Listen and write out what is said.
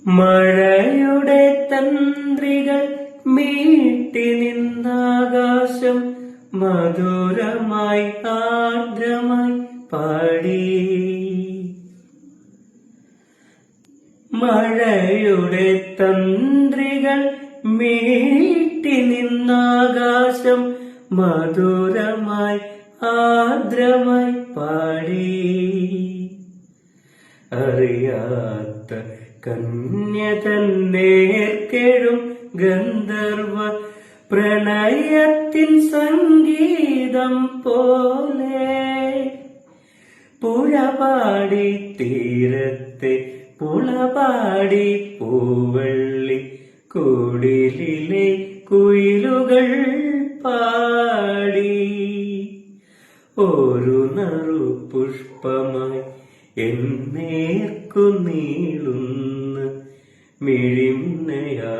മഴയുടെ തന്ത്രികൾ മീട്ടി നിന്നാകാശം മധുരമായി ആർദ്രമായി പാടി. മഴയുടെ തന്ത്രികൾ മീട്ടി നിന്നാകാശം മധുരമായി ആർദ്രമായി പാടി. അറിയാത്ത കന്യതൻ നേർക്കെഴും ഗന്ധർവ പ്രണയത്തിൻ സംഗീതം പോലെ പുഴപാടി തീരത്തെ പുളപാടി പൂവള്ളി കുടിലിലെ കുയിലുകൾ പാടി. ഒരു നറു പുഷ്പമായി എന്നേർക്കു നീളുന്ന മിഴിമുനയാ